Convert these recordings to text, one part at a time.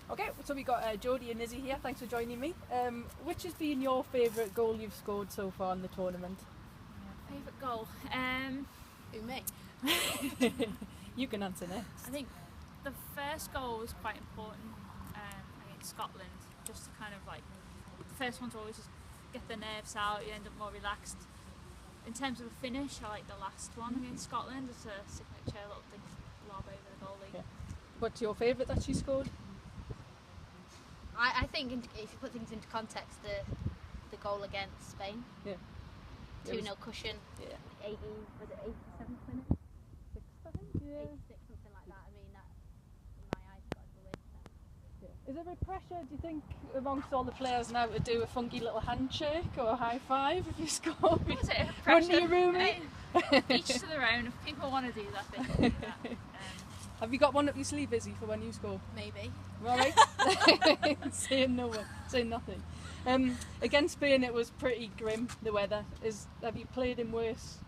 Okay, so we got Jodie and Izzy here. Thanks for joining me. Which has been your favourite goal you've scored so far in the tournament? Favourite goal? Who, me? You can answer next. I think the first goal was quite important against Scotland. Just to kind of like, the first one's always just get the nerves out, you end up more relaxed. In terms of a finish, I like the last one against Scotland. It's a signature little thing, lob over the goalie. Yeah. What's your favourite that she scored? I think if you put things into context, the goal against Spain. Yeah. 2-0 cushion. Yeah. 87th minute? 6th, I think. Yeah. 86, something like that. I mean, that in my eyes got us the win. So. Yeah. Is there a pressure, do you think, amongst all the players now to do a funky little handshake or a high five if you score? Was it a Run to pressure? your room? Each to their own. If people want to do that, they can do that. Have you got one up your sleeve, Izzy, for when you score? Maybe. Right. Saying no one, saying nothing. Against Spain, it was pretty grim, the weather. Have you played in worse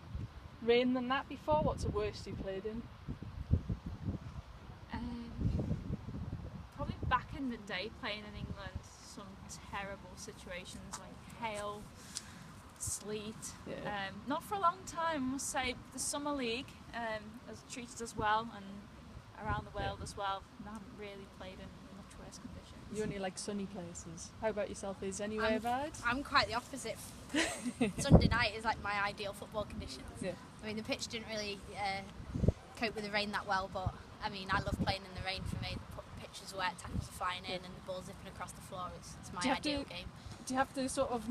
rain than that before? What's the worst you played in? Probably back in the day, playing in England, some terrible situations like hail, sleet. Yeah. Not for a long time, I must say. The Summer League has treated us well, and around the world as well. I haven't really played in much worse conditions. You only like sunny places. How about yourself? Is anywhere bad? I'm quite the opposite. Sunday night is like my ideal football conditions. Yeah. I mean, the pitch didn't really cope with the rain that well, but I mean, I love playing in the rain. For me, the pitch is wet, tackles are flying in, and the ball zipping across the floor. It's my ideal game. Do you have to sort of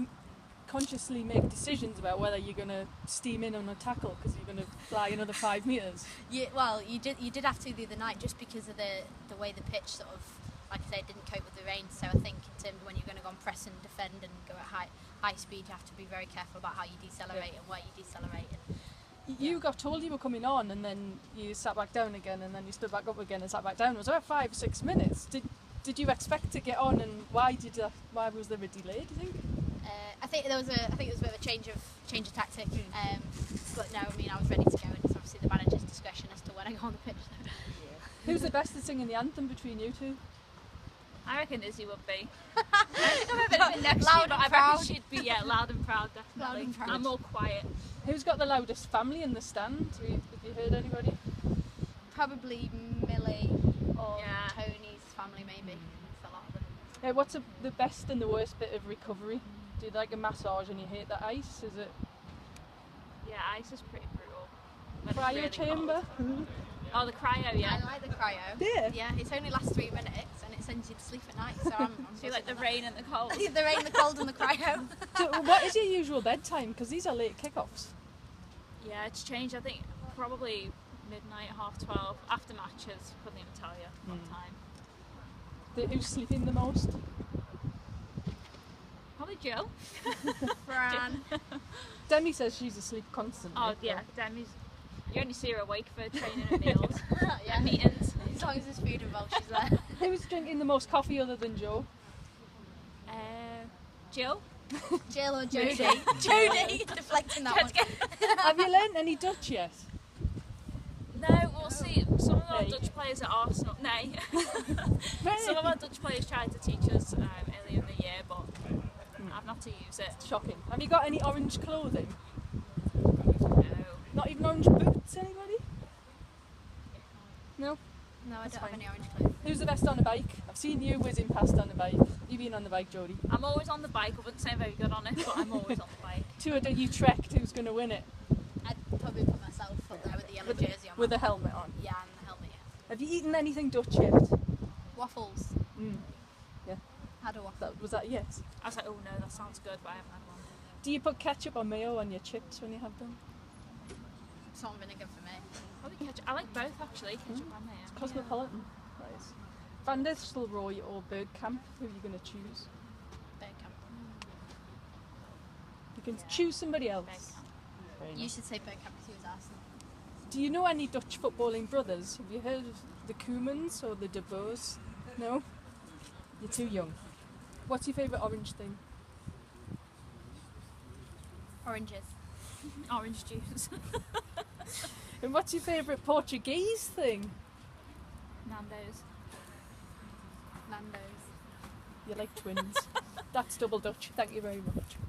consciously make decisions about whether you're going to steam in on a tackle because you're going to fly another 5 metres? Well, you did have to the other night just because of the way the pitch sort of, like I say, didn't cope with the rain. So I think in terms of when you're going to go and press and defend and go at high speed, you have to be very careful about how you decelerate and where you decelerate. You got told you were coming on, and then you sat back down again, and then you stood back up again and sat back down. It was about 5 or 6 minutes. Did you expect to get on, and why was there a delay, do you think? I think it was a bit of a change of tactic, but no, I mean, I was ready to go, and it's obviously the manager's discretion as to when I go on the pitch. Who's the best at singing the anthem between you two? I reckon Izzy would be. I think I'm a bit of a next Loud year, but and I proud. reckon she'd be loud and proud, definitely. Loud and proud. I'm more quiet. Who's got the loudest family in the stand? Have you heard anybody? Probably Millie or Yeah. Tony's family, maybe. It's a lot of them. What's the best and the worst bit of recovery? Do you like a massage and you hate the ice? Is it Yeah, ice is pretty brutal. When it's cryo really chamber? cold. Oh, the cryo, yeah. I like the cryo. Yeah. Yeah, it only lasts 3 minutes and it sends you to sleep at night. So I'm So you like the rain and the cold? the rain, the cold, and the cryo. So what is your usual bedtime? Because these are late kickoffs. Yeah, it's changed. I think probably midnight, 12:30 after matches. Couldn't even tell you what time. Who's sleeping the most? Probably Jill. Fran. Demi says she's asleep constantly. Oh yeah, Demi's. You only see her awake for training and meals Yeah. and meetings. As long as there's food involved, she's there. Who's drinking the most coffee other than Joe? Jill. Jill or Jodie? Jodie, deflecting that one. Have you learnt any Dutch yet? No, we'll see. Some of our Nay. Dutch players at Arsenal. Nay. Right. Some of our Dutch players tried to teach us earlier in the year, but I've not to use it. Shocking. Have you got any orange clothing? No. Not even orange boots, anybody? No? No, I That's don't have fine. any orange clothes. Who's the best on a bike? I've seen you whizzing past on a bike. You been on the bike, Jodie? I'm always on the bike. I wouldn't say I'm very good on it, but I'm always on the bike. Two that you trekked, who's going to win it? I'd probably put myself up there with the yellow jersey on. With a helmet on. Yeah, and the helmet, yeah. Have you eaten anything Dutch yet? Waffles. Yeah. Had a waffle. Was that yes? I was like, oh no, that sounds good, but I haven't had one. Do you put ketchup or mayo on your chips when you have them? Salt and vinegar for me. Probably ketchup. I like both actually, ketchup and mayo. Cosmopolitan. Nice. Van Nistelrooy or Bergkamp? Who are you going to choose? Bergkamp. You can choose somebody else. Bergkamp. Very You nice. should say Bergkamp because he was Arsenal. Do you know any Dutch footballing brothers? Have you heard of the Koemans or the De Boers? No? You're too young. What's your favourite orange thing? Oranges. Orange juice. And what's your favourite Portuguese thing? Nando's. Nando's. You're like twins. That's double Dutch. Thank you very much.